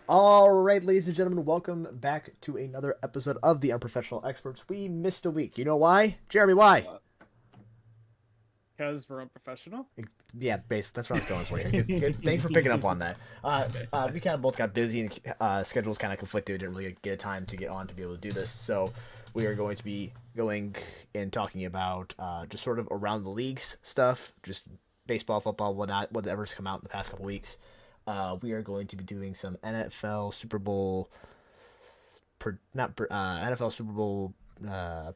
All right, ladies and gentlemen, welcome back to another episode of the Unprofessional Experts. We missed a week. You know why? Jeremy, why? Because we're unprofessional. Yeah, base. That's what I was going for here. Good, good. Thanks for picking up on that. We kind of both got busy and schedules kind of conflicted. We didn't really get a time to get on to be able to do this. So we are going to be going and talking about just sort of around the leagues stuff, just baseball, football, whatnot, whatever's come out in the past couple weeks. We are going to be doing some NFL Super Bowl, NFL Super Bowl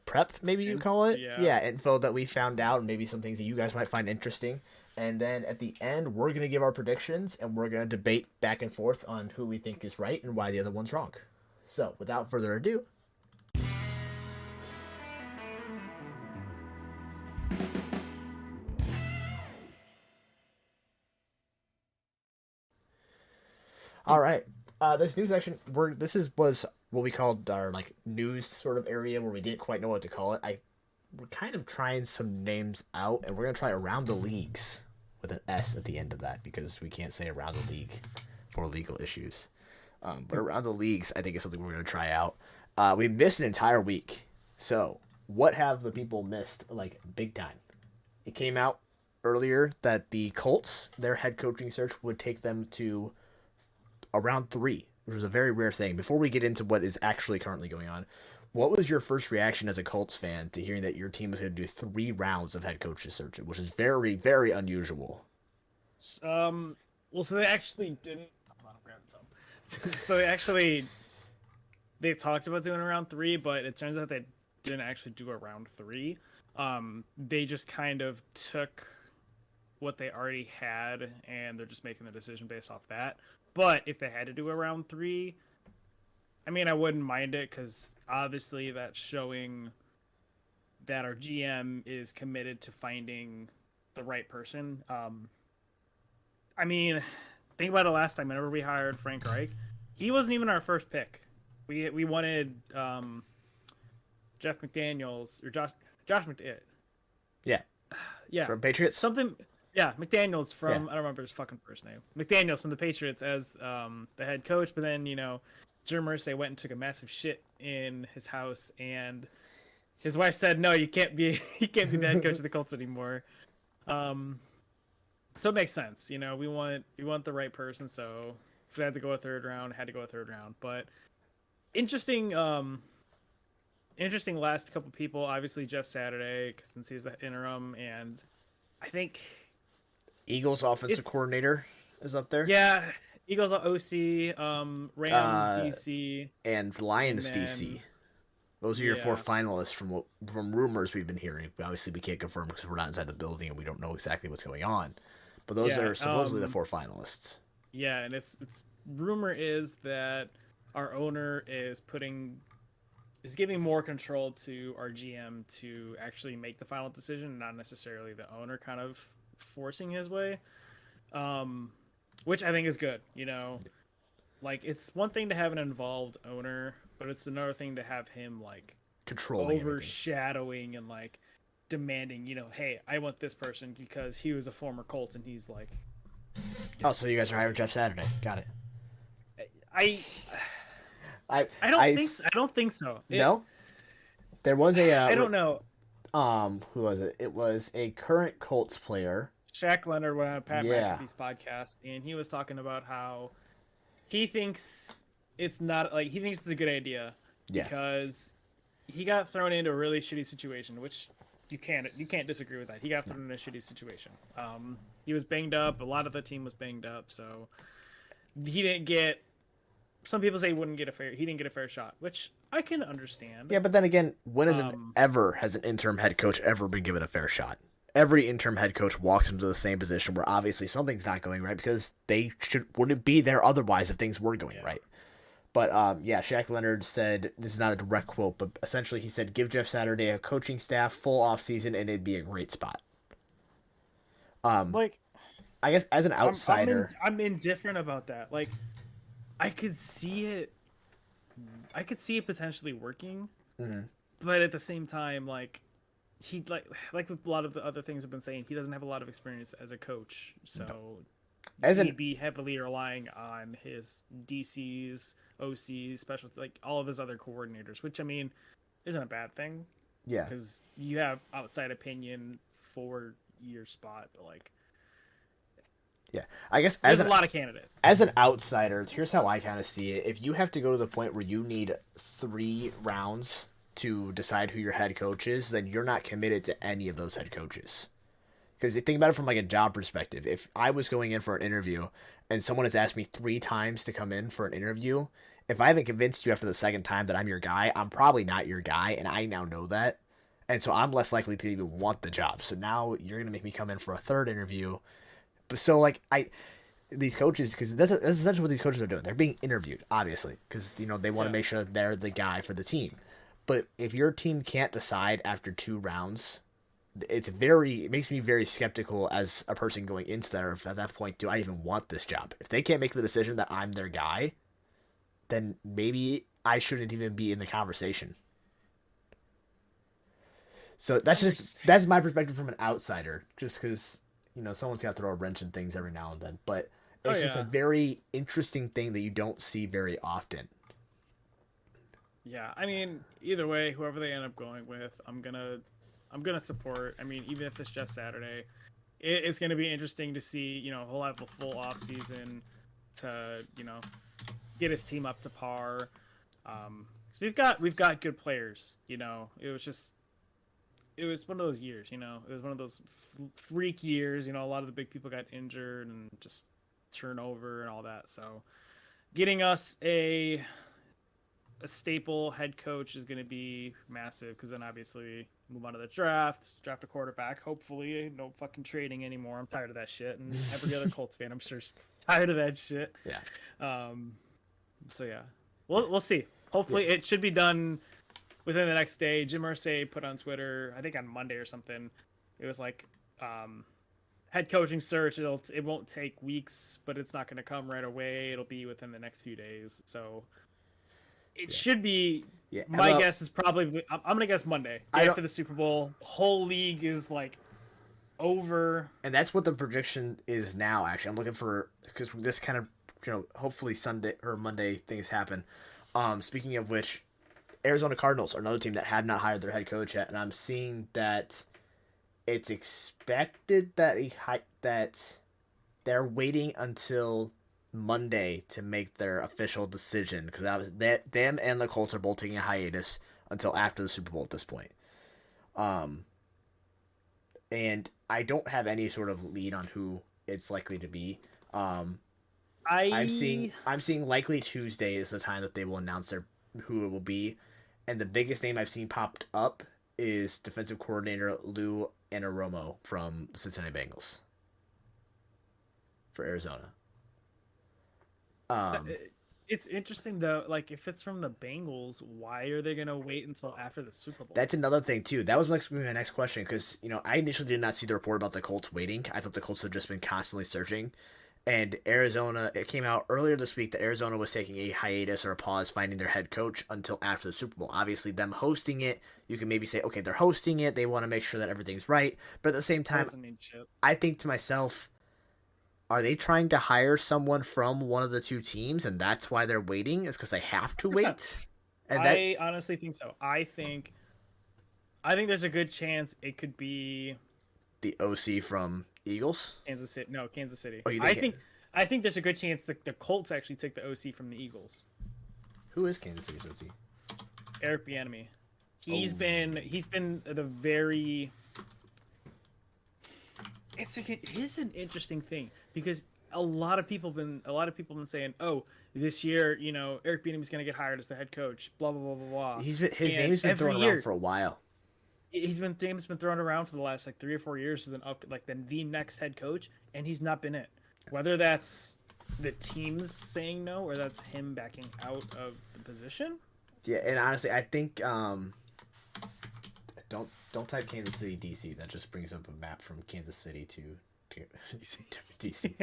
prep, maybe you call it. Yeah. Yeah, info that we found out, and maybe some things that you guys might find interesting. And then at the end, we're going to give our predictions, and we're going to debate back and forth on who we think is right and why the other one's wrong. So, without further ado, all right. This news section, was what we called our like news sort of area where we didn't quite know what to call it. We're kind of trying some names out, and we're gonna try around the leagues with an S at the end of that because we can't say around the league for legal issues. But around the leagues, I think is something we're gonna try out. We missed an entire week, so what have the people missed like big time? It came out earlier that the Colts, their head coaching search would take them to around three, which was a very rare thing. Before we get into what is actually currently going on, what was your first reaction as a Colts fan to hearing that your team was going to do 3 rounds of head coaches search, which is very, very unusual? Well, so they actually didn't. Hold on, I'm grabbing some. So they talked about doing a round three, but it turns out they didn't actually do a round three. They just kind of took what they already had, and they're just making the decision based off that. But if they had to do a round three, I mean, I wouldn't mind it because obviously that's showing that our GM is committed to finding the right person. I mean, think about it last time. Whenever we hired Frank Reich, he wasn't even our first pick. We wanted Jeff McDaniels or Josh McDaniels. Yeah. Yeah. From Patriots? Something. Yeah, McDaniels from Yeah. I don't remember his fucking first name. McDaniels from the Patriots as the head coach, but then Jim Irsay went and took a massive shit in his house, and his wife said, "No, you can't be you can't be the head coach of the Colts anymore." So it makes sense. We want the right person. So if we had to go a third round, had to go a third round. But interesting. Interesting last couple people. Obviously Jeff Saturday, since he's the interim, and I think Eagles offensive coordinator is up there. yeah, Eagles OC, Rams DC, and Lions and then, DC. Those are your 4 finalists from rumors we've been hearing. Obviously, we can't confirm because we're not inside the building and we don't know exactly what's going on. But those are supposedly the 4 finalists. Yeah, and it's rumor is that our owner is giving more control to our GM to actually make the final decision, not necessarily the owner kind of forcing his way, which I think is good. Like it's one thing to have an involved owner, but it's another thing to have him like Controlling overshadowing and like demanding, hey, I want this person because he was a former Colt, and he's like, oh, so you guys are hiring Jeff Saturday? Got it. I don't think so. No, there was a. I don't know. Who was it? It was a current Colts player. Shaq Leonard went on Pat McAfee's podcast, and he was talking about how he thinks it's not like he thinks it's a good idea because he got thrown into a really shitty situation, which you can't disagree with that. He got thrown in a shitty situation. He was banged up. A lot of the team was banged up, so he didn't get. Some people say he didn't get a fair shot, which I can understand. Yeah, but then again, when has an interim head coach ever been given a fair shot? Every interim head coach walks into the same position where obviously something's not going right because they wouldn't be there otherwise if things were going right. But Shaq Leonard said, this is not a direct quote, but essentially he said, give Jeff Saturday a coaching staff full off season and it'd be a great spot. I guess as an outsider, I'm indifferent about that. Like, I could see it potentially working, but at the same time, like he like with a lot of the other things I've been saying, he doesn't have a lot of experience as a coach. So as he'd an be heavily relying on his DCs, OCs, special like all of his other coordinators, which I mean isn't a bad thing yeah. because you have outside opinion for your spot, but like Yeah, I guess there's a lot of candidates. as an outsider, here's how I kind of see it. If you have to go to the point where you need 3 rounds to decide who your head coach is, then you're not committed to any of those head coaches. Because you think about it from like a job perspective. If I was going in for an interview and someone has asked me 3 times to come in for an interview, if I haven't convinced you after the second time that I'm your guy, I'm probably not your guy, and I now know that. And so I'm less likely to even want the job. So now you're gonna make me come in for a third interview. But so like these coaches, because that's essentially what these coaches are doing. They're being interviewed, obviously, because they want to make sure that they're the guy for the team. But if your team can't decide after 2 rounds, it makes me very skeptical as a person going into there. At that point, do I even want this job? If they can't make the decision that I'm their guy, then maybe I shouldn't even be in the conversation. So that's my perspective from an outsider, just because someone's got to throw a wrench in things every now and then. But it's just a very interesting thing that you don't see very often. Yeah, I mean, either way, whoever they end up going with, I'm gonna support. I mean, even if it's just Saturday, it's gonna be interesting to see. He'll have a full off season to get his team up to par. So we've got good players. It was one of those years. It was one of those freak years. A lot of the big people got injured and just turnover and all that. So getting us a staple head coach is going to be massive, because then obviously move on to the draft a quarterback, hopefully. No fucking trading anymore. I'm tired of that shit, and every other Colts fan I'm sure is tired of that shit. Yeah. So yeah, we'll see. Hopefully it should be done within the next day. Jim Irsay put on Twitter, I think on Monday or something, it was like head coaching search, it won't take weeks, but it's not going to come right away. It'll be within the next few days. So it should be. Yeah. My guess is probably. I'm gonna guess Monday after the Super Bowl. Whole league is like over, and that's what the prediction is now. Actually, I'm looking for, because this kind of hopefully Sunday or Monday things happen. Speaking of which, Arizona Cardinals are another team that have not hired their head coach yet, and I'm seeing that it's expected that they're waiting until Monday to make their official decision, because them and the Colts are both taking a hiatus until after the Super Bowl at this point. And I don't have any sort of lead on who it's likely to be. I'm seeing likely Tuesday is the time that they will announce who it will be, and the biggest name I've seen popped up is defensive coordinator Lou Anarumo from the Cincinnati Bengals for Arizona. It's interesting though, like if it's from the Bengals, why are they gonna wait until after the Super Bowl? That's another thing too. That was my next question, because I initially did not see the report about the Colts waiting. I thought the Colts had just been constantly searching, and Arizona. It came out earlier this week that Arizona was taking a hiatus or a pause finding their head coach until after the Super Bowl. Obviously, them hosting it, you can maybe say, okay, they're hosting it. They want to make sure that everything's right, but at the same time, I think to myself, are they trying to hire someone from one of the two teams, and that's why they're waiting? Is because they have to wait? And I honestly think so. I think there's a good chance it could be the OC from Eagles. Kansas City. No, Kansas City. Oh, I think there's a good chance the Colts actually take the OC from the Eagles. Who is Kansas City's OC? Eric Bieniemy. He's been the very. It is an interesting thing, because a lot of people have been saying, oh, this year, Eric Bieniemy's going to get hired as the head coach, blah blah blah blah blah. His name's been thrown around for a while. Name's been thrown around for the last 3 or 4 years as the next head coach, and he's not been it. Whether that's the team's saying no or that's him backing out of the position. Yeah, and honestly, I think Don't type Kansas City, DC. That just brings up a map from Kansas City to DC.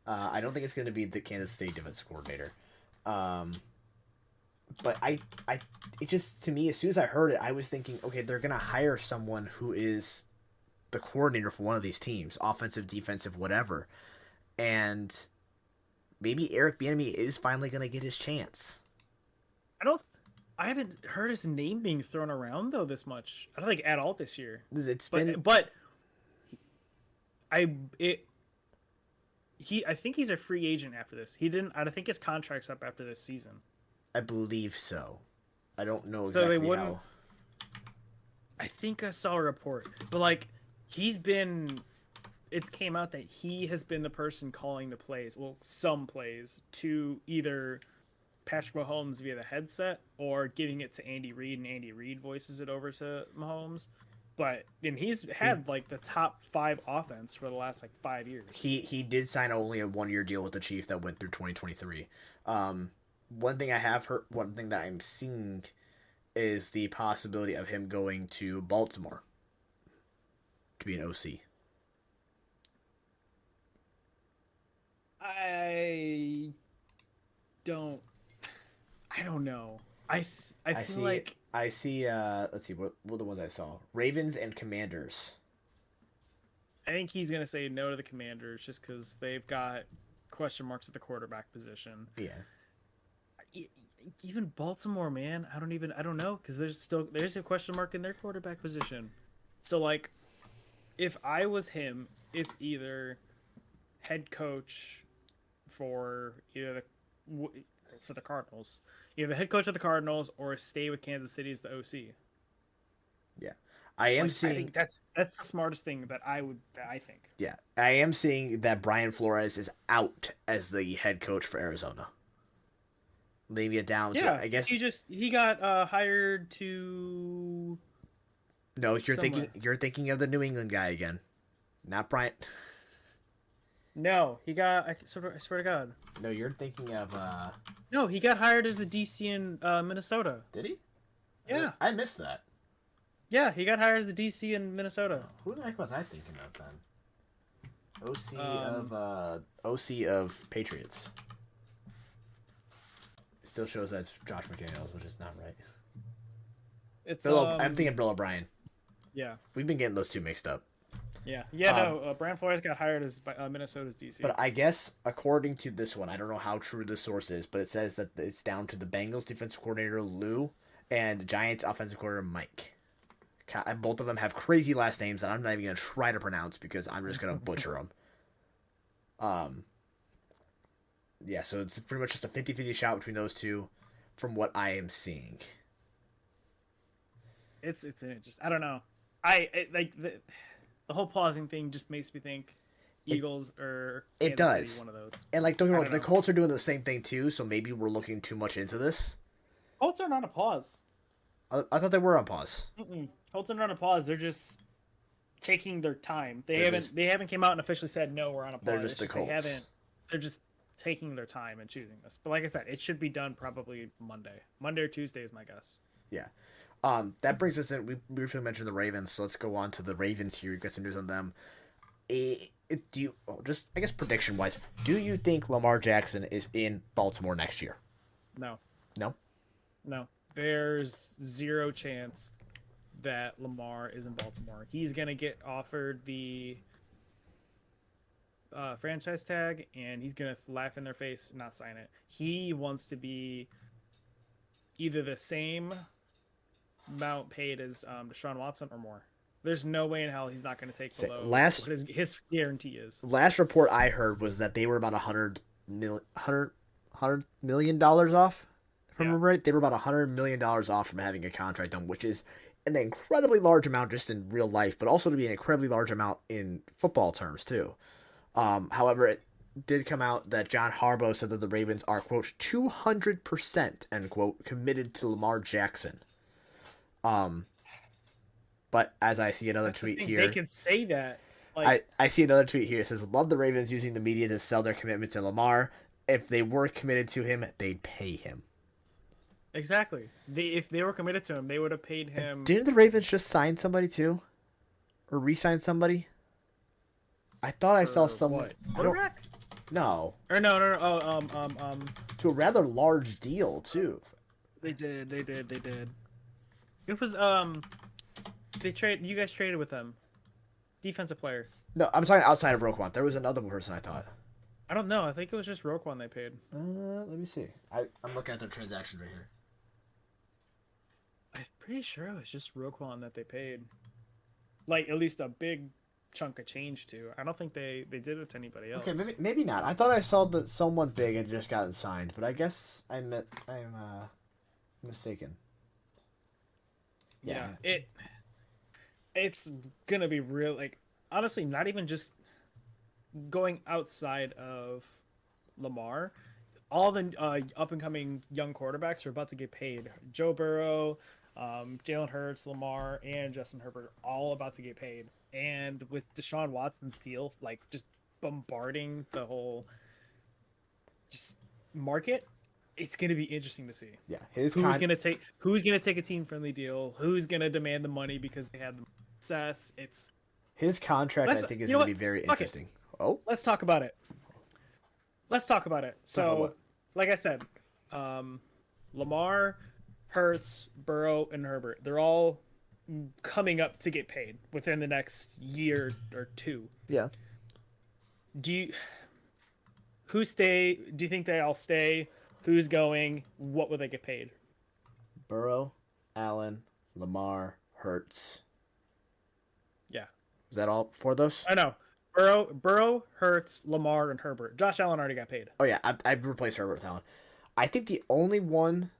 I don't think it's going to be the Kansas City defense coordinator. But it just, to me, as soon as I heard it, I was thinking, okay, they're going to hire someone who is the coordinator for one of these teams, offensive, defensive, whatever. and maybe Eric Bieniemy is finally gonna get his chance. I don't. I haven't heard his name being thrown around though this much. I don't think at all this year. It's But been but I it he I think he's a free agent after this. He didn't. I think his contract's up after this season. I believe so. I don't know So they exactly wouldn't. how. I think I saw a report, but like he's been. It's came out that he has been the person calling the plays. Well, some plays to either Patrick Mahomes via the headset or giving it to Andy Reid, and Andy Reid voices it over to Mahomes. And he's had like the top 5 offense for the last like 5 years. He did sign only a 1-year deal with the Chiefs that went through 2023. One thing that I'm seeing is the possibility of him going to Baltimore to be an OC. I don't know. I feel like I see. Let's see. What were the ones I saw? Ravens and Commanders. I think he's gonna say no to the Commanders just because they've got question marks at the quarterback position. Yeah. Even Baltimore, man, I don't know because there's a question mark in their quarterback position. So like, if I was him, it's either head coach for the Cardinals, either the head coach of the Cardinals or stay with Kansas City as the OC. Yeah, I am I seeing. think that's the smartest thing that I think. Yeah, I am seeing that Brian Flores is out as the head coach for Arizona. Leaving it down to, I guess he got hired to. No, somewhere. you're thinking of the New England guy again, not Brian. No, he got. I swear to God. No, you're thinking of. No, he got hired as the DC in Minnesota. Did he? Yeah. I missed that. Yeah, he got hired as the DC in Minnesota. Who the heck was I thinking of then? OC of Patriots. It still shows that it's Josh McDaniels, which is not right. It's I'm thinking Bill O'Brien. Yeah. We've been getting those two mixed up. Yeah. Brian Flores got hired as Minnesota's DC. But I guess according to this one, I don't know how true this source is, but it says that it's down to the Bengals defensive coordinator Lou and Giants offensive coordinator Mike. Both of them have crazy last names that I'm not even gonna try to pronounce because I'm just gonna butcher them. Yeah, so it's pretty much just a 50-50 shot between those two, from what I am seeing. It's just I don't know. Like the whole pausing thing just makes me think Eagles or It Kansas does. City, one of those. And like, don't get me wrong, don't the know. Colts are doing the same thing too, so maybe we're looking too much into this. Colts are not on a pause. I thought they were on pause. Colts are not on a pause. They're just taking their time. They They're haven't came out and officially said no, we're on a pause. They're just the Colts. They're just taking their time and choosing this. But like I said, it should be done probably Monday or Tuesday is my guess. Yeah. That brings us in. We briefly mentioned the Ravens, so let's go on to the Ravens here. You've got some news on them. I guess prediction wise, do you think Lamar Jackson is in Baltimore next year? No. No. There's zero chance that Lamar is in Baltimore. He's gonna get offered the franchise tag, and he's gonna laugh in their face and not sign it. He wants to be either the same amount paid as Deshaun Watson or more. There's no way in hell he's not going to take below what his guarantee is. Last report I heard was that they were about $100 million off. If I remember right, they were about $100 million off from having a contract done, which is an incredibly large amount just in real life, but also to be an incredibly large amount in football terms too. However, it did come out that John Harbaugh said that the Ravens are, quote, 200%, end quote, committed to Lamar Jackson. But as I see another tweet here, they can say that. Like, I see another tweet here. It says, love the Ravens using the media to sell their commitment to Lamar. If they were committed to him, they'd pay him. Exactly. If they were committed to him, they would have paid him. Didn't the Ravens just sign somebody too? Or re-sign somebody? I thought I saw someone. Quarterback? No. Or no. Oh, To a rather large deal too. They did. It was you guys traded with them. Defensive player. No, I'm talking outside of Roquan. There was another person I thought. I don't know. I think it was just Roquan they paid. Let me see. I'm looking at their transactions right here. I'm pretty sure it was just Roquan that they paid. Like at least a big chunk of change to. I don't think they did it to anybody else. Okay, maybe not. I thought I saw that someone big had just gotten signed, but I guess I'm mistaken. Yeah, it's gonna be real. Like honestly, not even just going outside of Lamar. All the up and coming young quarterbacks are about to get paid. Joe Burrow, Jalen Hurts, Lamar, and Justin Herbert are all about to get paid. And with Deshaun Watson's deal, like just bombarding the whole just market, it's gonna be interesting to see. Yeah, who's gonna take a team friendly deal, who's gonna demand the money because they had the success. It's his contract. I think is going to be very interesting. Oh, let's talk about it. So, like I said, Lamar, Hurts, Burrow, and Herbert, they're all coming up to get paid within the next year or two. Yeah. Do you think they all stay? Who's going? What will they get paid? Burrow, Allen, Lamar, Hurts. Yeah. Is that all for those? I know. Burrow, Hurts, Lamar, and Herbert. Josh Allen already got paid. Oh yeah, I've replaced Herbert with Allen. I think the only one.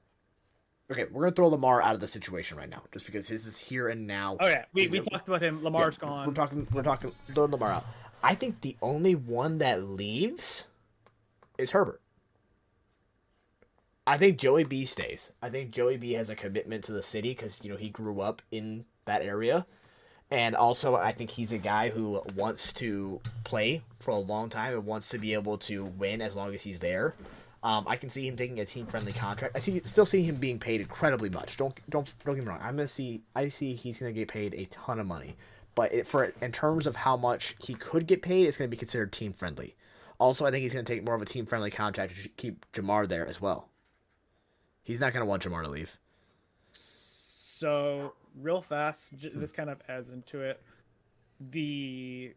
Okay, we're gonna throw Lamar out of the situation right now, just because his is here and now. Oh yeah, we talked about him. Lamar's gone. We're talking. Throw Lamar out. I think the only one that leaves is Herbert. I think Joey B stays. I think Joey B has a commitment to the city because he grew up in that area. And also, I think he's a guy who wants to play for a long time and wants to be able to win as long as he's there. I can see him taking a team-friendly contract. Still see him being paid incredibly much. Don't get me wrong. I see he's gonna get paid a ton of money, but in terms of how much he could get paid, it's gonna be considered team-friendly. Also, I think he's gonna take more of a team-friendly contract to keep Jamar there as well. He's not gonna want Jamar to leave. So real fast, this kind of adds into it. The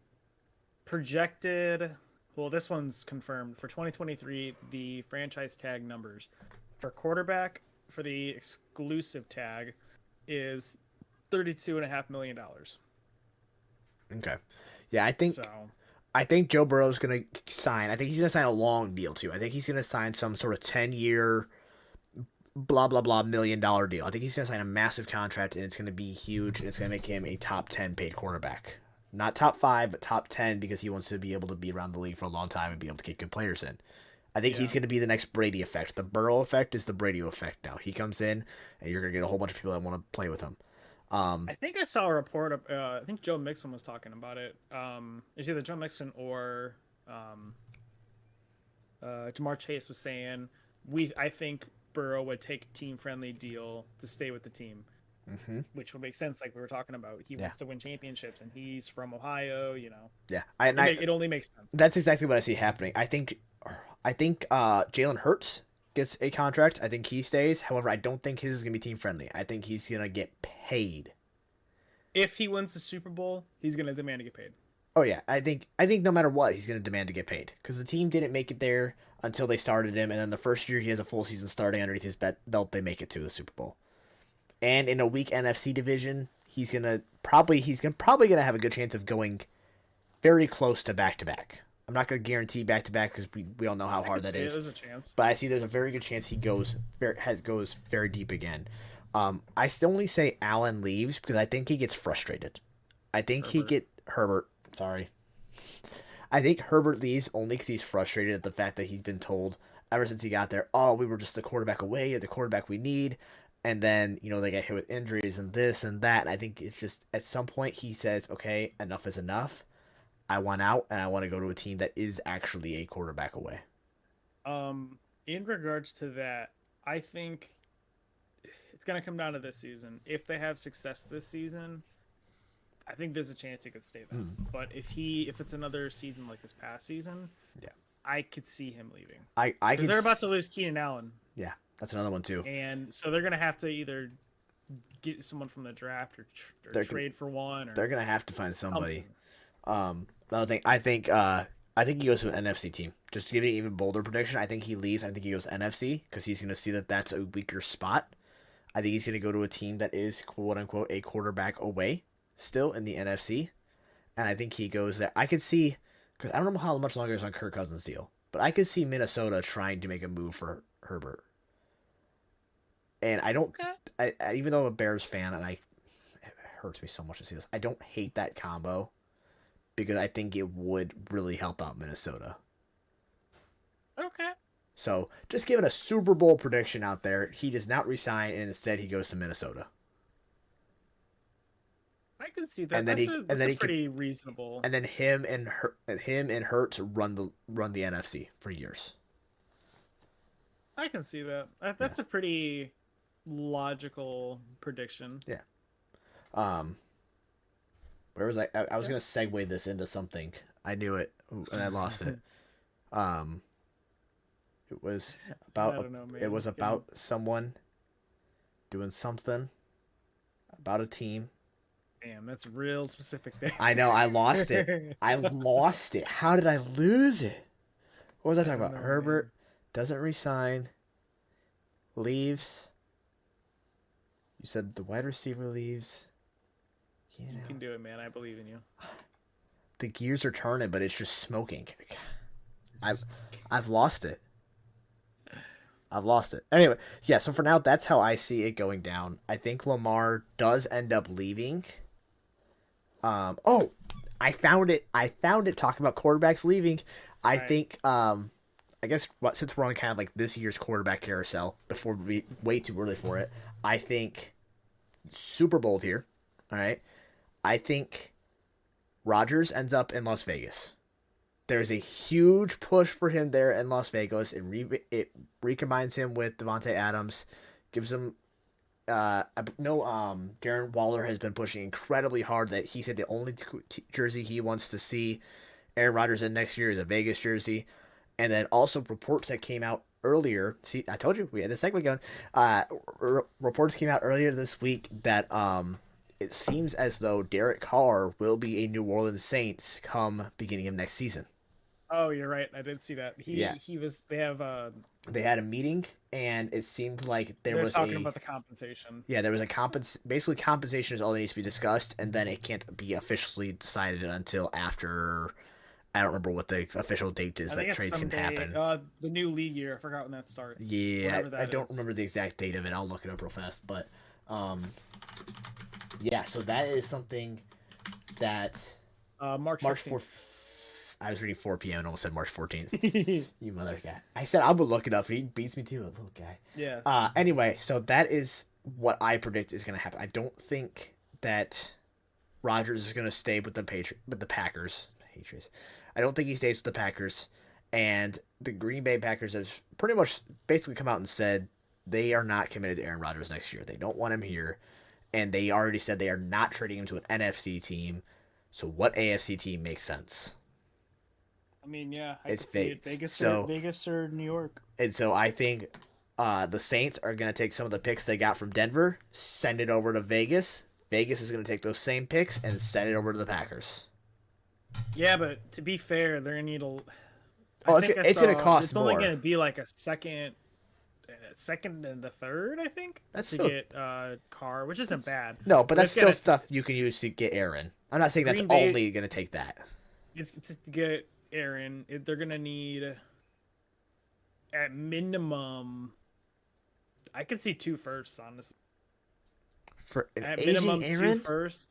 projected, well, this one's confirmed for 2023. The franchise tag numbers for quarterback for the exclusive tag is $32.5 million. Okay, yeah, I think Joe Burrow's gonna sign. I think he's gonna sign a long deal too. I think he's gonna sign some sort of 10-year blah blah blah $1 million deal. I think he's gonna sign a massive contract and it's gonna be huge and it's gonna make him a top 10 paid quarterback. Not top 5, but top 10 because he wants to be able to be around the league for a long time and be able to get good players in. I think he's gonna be the next Brady effect. The Burrow effect is the Brady effect now. He comes in and you're gonna get a whole bunch of people that want to play with him. I think I saw a report of, I think Joe Mixon was talking about it. It's either Joe Mixon or Jamar Chase was saying I think Burrow would take a team-friendly deal to stay with the team, which would make sense. Like we were talking about, he wants to win championships, and he's from Ohio. Yeah, it only makes sense. That's exactly what I see happening. I think Jalen Hurts gets a contract. I think he stays. However, I don't think his is gonna be team-friendly. I think he's gonna get paid. If he wins the Super Bowl, he's gonna demand to get paid. Oh yeah, I think no matter what, he's going to demand to get paid because the team didn't make it there until they started him, and then the first year he has a full season starting underneath his belt, they make it to the Super Bowl. And in a weak NFC division, he's probably gonna have a good chance of going very close to back to back. I'm not going to guarantee back to back because we all know how hard that is. There's a chance, but I see there's a very good chance he goes very deep again. I still only say Allen leaves because I think he gets frustrated. I think Herbert. Sorry. I think Herbert leaves only because he's frustrated at the fact that he's been told ever since he got there, we were just the quarterback away, or the quarterback we need. And then, they get hit with injuries and this and that. And I think it's just at some point he says, okay, enough is enough. I want out and I want to go to a team that is actually a quarterback away. In regards to that, I think it's going to come down to this season. If they have success this season, I think there's a chance he could stay there. But if it's another season like this past season, I could see him leaving. Because they're about to lose Keenan Allen. Yeah, that's another one too. And so they're gonna have to either get someone from the draft or trade for one. Or they're gonna have to find somebody. Another thing, I I think he goes to an NFC team. Just to give you an even bolder prediction, I think he leaves. I think he goes NFC because he's going to see that that's a weaker spot. I think he's going to go to a team that is, quote unquote, a quarterback away still in the NFC. And I think he goes there. I could see, because I don't know how much longer is on Kirk Cousins' deal, but I could see Minnesota trying to make a move for Herbert. And I don't, even though I'm a Bears fan, and it hurts me so much to see this, I don't hate that combo because I think it would really help out Minnesota. Okay. So just giving a Super Bowl prediction out there, he does not resign, and instead he goes to Minnesota. I can see that. And then that's pretty reasonable. And then him and Hurts run the NFC for years. I can see that. That's a pretty logical prediction. Yeah. Where was I? I was gonna segue this into something. I knew it, and I lost it. It was about someone doing something about a team. Damn, that's real specific there. I know, I lost it. How did I lose it? What was I talking about? Herbert doesn't resign. Leaves. You said the wide receiver leaves. You can do it, man. I believe in you. The gears are turning, but it's just smoking. I've lost it. Anyway, yeah, so for now, that's how I see it going down. I think Lamar does end up leaving. I found it talking about quarterbacks leaving. I think, I guess since we're on kind of like this year's quarterback carousel, before we way too early for it, I think super bold here. All right. I think Rodgers ends up in Las Vegas. There's a huge push for him there in Las Vegas. It recombines him with Devontae Adams, gives him. Darren Waller has been pushing incredibly hard that he said the only jersey he wants to see Aaron Rodgers in next year is a Vegas jersey, and then also reports that came out earlier. See, I told you we had this segment going. Reports came out earlier this week that it seems as though Derek Carr will be a New Orleans Saints come beginning of next season. Oh, you're right. I did see that. They had a meeting, and it seemed like they're talking about the compensation. Yeah, there was basically compensation is all that needs to be discussed, and then it can't be officially decided until after. I don't remember what the official date is that trades can happen. The new league year. I forgot when that starts. Yeah, I don't remember the exact date of it. I'll look it up real fast, but yeah. So that is something that March 4th. I was reading 4 p.m. and almost said March 14th. You mother guy. I said I would look it up, and he beats me too, a little guy. Yeah. Anyway, so that is what I predict is going to happen. I don't think that Rodgers is going to stay with the Packers. Patriots. I don't think he stays with the Packers. And the Green Bay Packers have pretty much basically come out and said they are not committed to Aaron Rodgers next year. They don't want him here. And they already said they are not trading him to an NFC team. So what AFC team makes sense? I mean, yeah, it's see it. Vegas or New York. And so I think the Saints are going to take some of the picks they got from Denver, send it over to Vegas. Vegas is going to take those same picks and send it over to the Packers. Yeah, but to be fair, they're going to need it's going to cost it's more. It's only going to be like a second and the third, I think, get Carr, which isn't bad. No, but that's still stuff you can use to get Aaron. I'm not saying that's only going to take that. It's to get Aaron. They're going to need, at minimum, I could see 2 firsts, honestly. For an at aging minimum, Aaron? 2 firsts.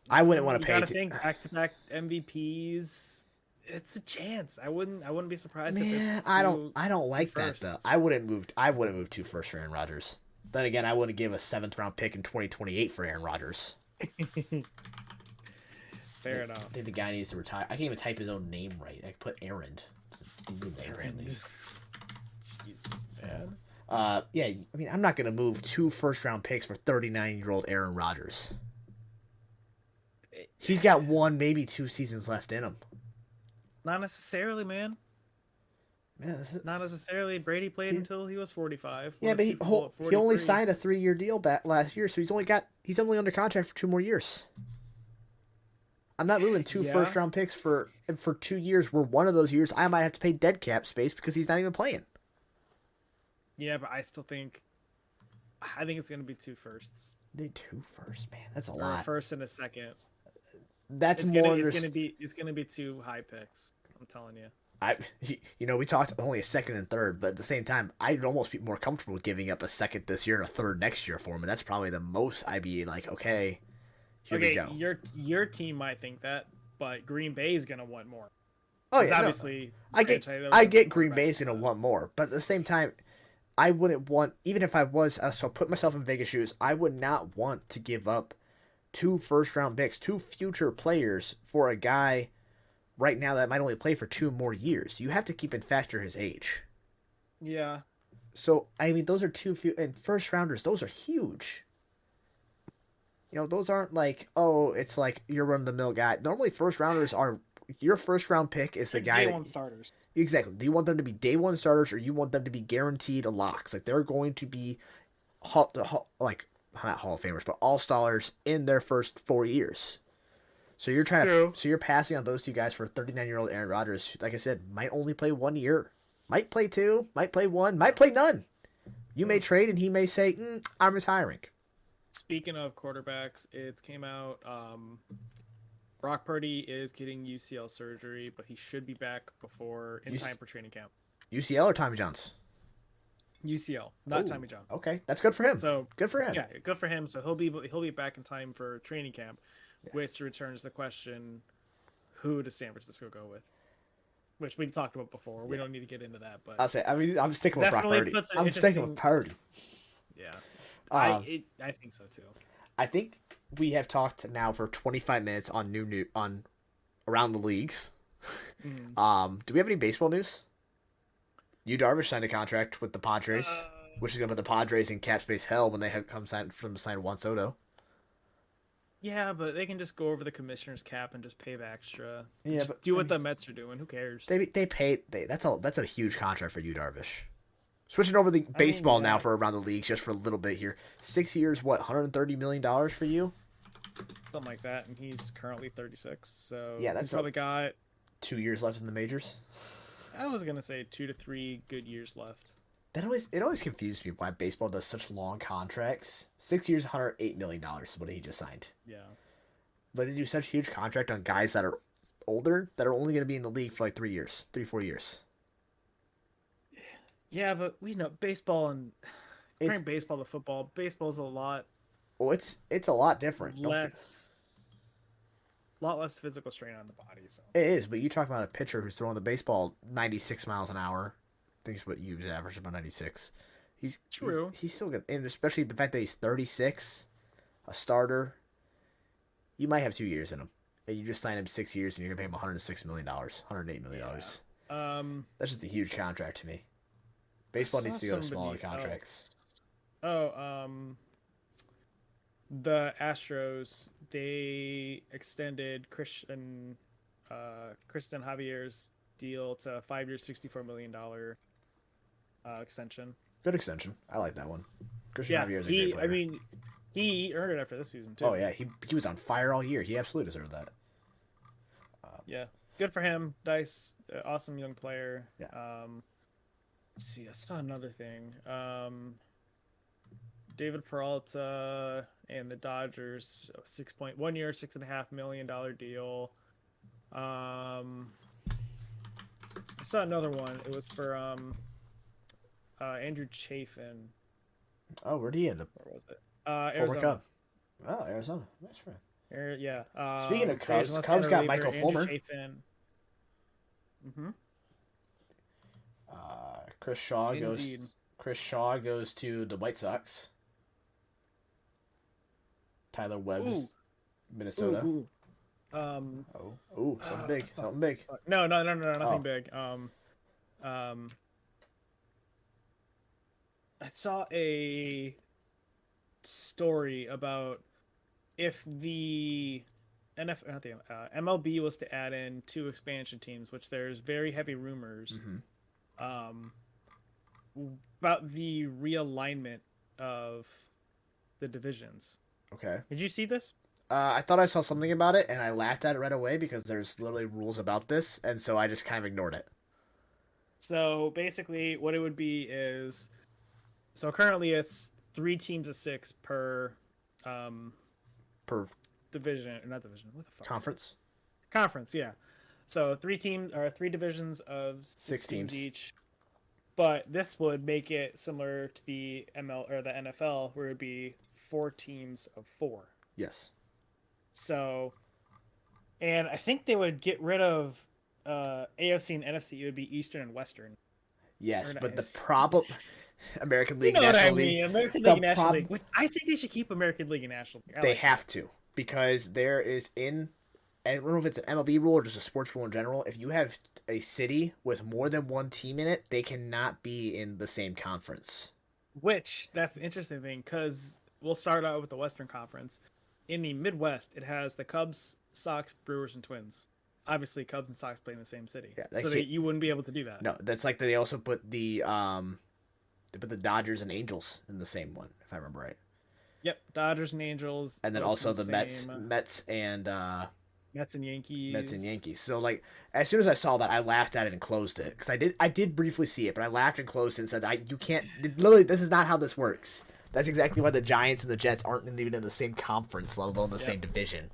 I wouldn't want to pay. You gotta think back-to-back MVPs. It's a chance. I wouldn't be surprised if it's I don't like that firsts. though. I wouldn't move 2 firsts for Aaron Rodgers. Then again, I wouldn't give a 7th round pick in 2028 for Aaron Rodgers. Fair enough. I think the guy needs to retire. I can't even type his own name right. I could put Aaron. Aaron. Jesus, man. Yeah, I mean, I'm not gonna move 2 first-round picks for 39-year-old Aaron Rodgers. He's got 1, maybe 2 seasons left in him. Not necessarily, man. Not necessarily. Brady played until he was 45. Yeah, but he only signed a 3-year deal back last year, so he's only under contract for 2 more years. I'm not moving two Yeah, first round picks for 2 years. Where one of those years I might have to pay dead cap space because he's not even playing. yeah, but I think it's gonna be two firsts They two first, man. That's a or a lot. first and a second. That's more. It's gonna be two high picks. I'm telling you. I, we talked only a second and third, but at the same time, I'd almost be more comfortable giving up a second this year and a third next year for him. And that's probably the most I'd be like, okay, here we Okay, go. your team might think that, but Green Bay is gonna want more. Oh Because yeah, no, obviously, I get Green Bay's gonna want more, but at the same time, I wouldn't want, even if I was, so put myself in Vegas shoes, I would not want to give up two first round picks, two future players for a guy right now that might only play for 2 more years. You have to keep in factor his age. Yeah. So I mean, those are two few and first rounders. Those are huge. Those aren't like, oh, it's like you're run of the mill guy. Normally, first rounders are your first round pick is the guy Day that one starters. exactly. Do you want them to be day one starters or you want them to be guaranteed locks? Like they're going to be like not Hall of Famers, but all stars in their first 4 years. So you're so you're passing on those two guys for 39-year-old Aaron Rodgers. Like I said, might only play 1 year, might play two, might play one, might play none. You may trade and he may say, "I'm retiring." Speaking of quarterbacks, it came out. Brock Purdy is getting UCL surgery, but he should be back in time for training camp. UCL or Tommy John's? UCL, not Tommy John. Okay, that's good for him. So good for him. Yeah, good for him. So he'll be back in time for training camp, which returns the question: who does San Francisco go with? Which we've talked about before. We don't need to get into that, but I'll say. I mean, I'm sticking with Brock Purdy. I'm sticking with Purdy. Yeah, I think so too. I think we have talked now for 25 minutes on on around the leagues. Do we have any baseball news? Yu Darvish signed a contract with the Padres, which is going to put the Padres in cap space hell when they have come sign Juan Soto. Yeah, but they can just go over the commissioner's cap and just pay the extra. Yeah, but do what the Mets are doing. Who cares? That's a huge contract for Yu Darvish. Switching over the baseball now for around the leagues just for a little bit here. 6 years, what, $130 million for you? Something like that, and he's currently 36. So yeah, that's he's probably got 2 years left in the majors. I was gonna say 2 to 3 good years left. It always confused me why baseball does such long contracts. 6 years, $108 million is what he just signed. Yeah. But they do such a huge contract on guys that are older that are only going to be in the league for like 4 years. Yeah, but we know baseball and comparing baseball to football, baseball's a lot. Well, it's a lot different. Lot less physical strain on the body. So it is, but you talk about a pitcher who's throwing the baseball 96 miles an hour. I think it's what you average about 96. He's true. He's still good, and especially the fact that he's 36, a starter. You might have 2 years in him, and you just sign him 6 years, and you're gonna pay him $106 million, $108 million. Yeah. That's just a huge contract to me. Baseball needs to go to smaller contracts. The Astros, they extended Kristen Javier's deal to 5 years, $64 million extension. Good extension. I like that one. Christian Javier's a great player. I mean, he earned it after this season too. Oh yeah, he was on fire all year. He absolutely deserved that. Yeah, good for him. Nice, awesome young player. Yeah. Let's see, I saw another thing. David Peralta and the Dodgers, 1 year, $6.5 million deal. I saw another one. It was for Andrew Chafin. Oh, where'd he end up? Where was it? Arizona. Cub. Oh, Arizona. That's right. Yeah. Speaking of Cubs, Cubs got Michael Fulmer. Mm-hmm. Chris Shaw goes to the White Sox. Tyler Webb's Minnesota. Something big. Something big. No, nothing big. I saw a story about if the MLB was to add in 2 expansion teams, which there's very heavy rumors about the realignment of the divisions. Okay. Did you see this? I thought I saw something about it, and I laughed at it right away because there's literally rules about this, and so I just kind of ignored it. So basically, what it would be is so currently it's 3 teams of 6 per um, Per division, or not division. What the fuck? conference, Conference, yeah. So 3 teams or 3 divisions of six 6 teams teams. each. But this would make it similar to the ML or the NFL, where it would be 4 teams of 4. Yes. So, and I think they would get rid of AFC and NFC. It would be Eastern and Western. Yes, Or not but the AFC. problem, American You League, know what I National League, mean? American the League and National prob- League. Which I think they should keep American League and National League. they have to because there is I don't know if it's an MLB rule or just a sports rule in general. If you have a city with more than one team in it, they cannot be in the same conference. Which that's an interesting thing because we'll start out with the Western Conference. In the Midwest, it has the Cubs, Sox, Brewers, and Twins. Obviously, Cubs and Sox play in the same city, Yeah, so you wouldn't be able to do that. No, that's like they also put they put the Dodgers and Angels in the same one, if I remember right. Yep, Dodgers and Angels, And then both also in the same, Mets and Mets and Yankees. Mets and Yankees. So like as soon as I saw that, I laughed at it and closed it because I did briefly see it, but I laughed and closed it and said, you can't literally this is not how this works. That's exactly why the Giants and the Jets aren't even in the same conference, let alone the same division.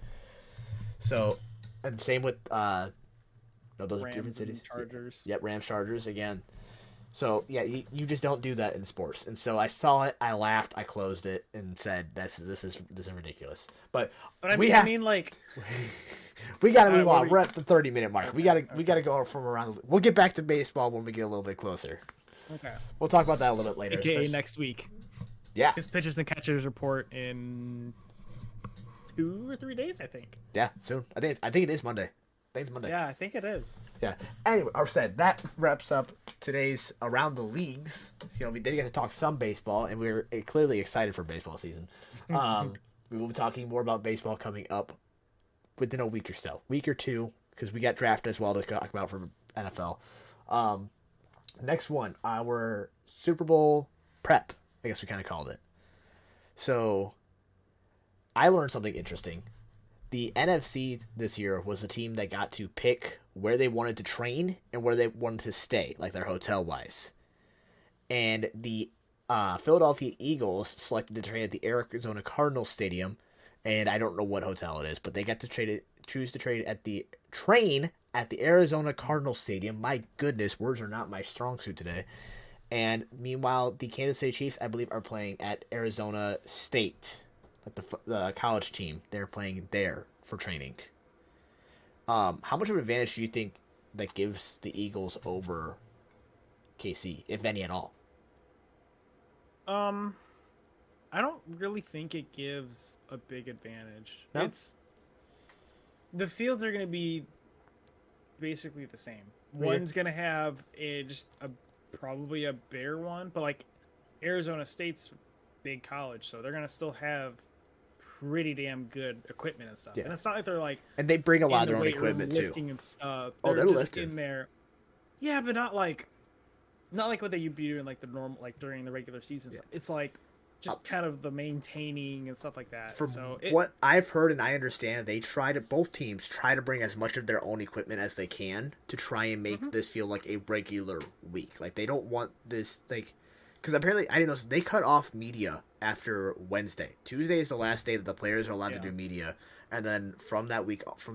So, and same with no, those Rams are different cities. and Chargers. Yep, Rams, Chargers again. So yeah, you just don't do that in sports. And so I saw it, I laughed, I closed it, and said, this is ridiculous. But I we have like we got to move on. what We're at the 30-minute mark. We gotta go from around. We'll get back to baseball when we get a little bit closer. okay, We'll talk about that a little bit later. aka next week. Yeah. His pitchers and catchers report in 2 or 3 days, I think. Yeah, soon. I think it is Monday. I think it's Monday. Yeah, I think it is. Yeah. Anyway, or said that wraps up today's Around the Leagues. You know, we did get to talk some baseball, and we were clearly excited for baseball season. We will be talking more about baseball coming up within a week or so, week or two, because we got draft as well to talk about for NFL. Next one, our Super Bowl prep, I guess we kind of called it. So, I learned something interesting. The NFC this year was a team that got to pick where they wanted to train and where they wanted to stay, like their hotel-wise. And the Philadelphia Eagles selected to train at the Arizona Cardinals Stadium, and I don't know what hotel it is, but they got to choose to train at the Arizona Cardinals Stadium. My goodness, words are not my strong suit today. And meanwhile, the Kansas City Chiefs, I believe, are playing at Arizona State, like the college team. They're playing there for training. How much of an advantage do you think that gives the Eagles over KC, if any at all? I don't really think it gives a big advantage. No? The fields are going to be basically the same. One's going to have probably a bigger one, but like Arizona State's big college, so they're going to still have pretty damn good equipment and stuff. Yeah. And it's not like they're like And they bring a lot of in their the own weight room equipment too. lifting and stuff. Oh, they're just lifting in there. Yeah, but not like what they would be doing like the normal, like during the regular season stuff. It's like just kind of the maintaining and stuff like that. From So what I've heard and I understand, both teams try to bring as much of their own equipment as they can to try and make this feel like a regular week. Like they don't want this because apparently I didn't know they cut off media after Wednesday. Tuesday is the last day that the players are allowed to do media, and then from the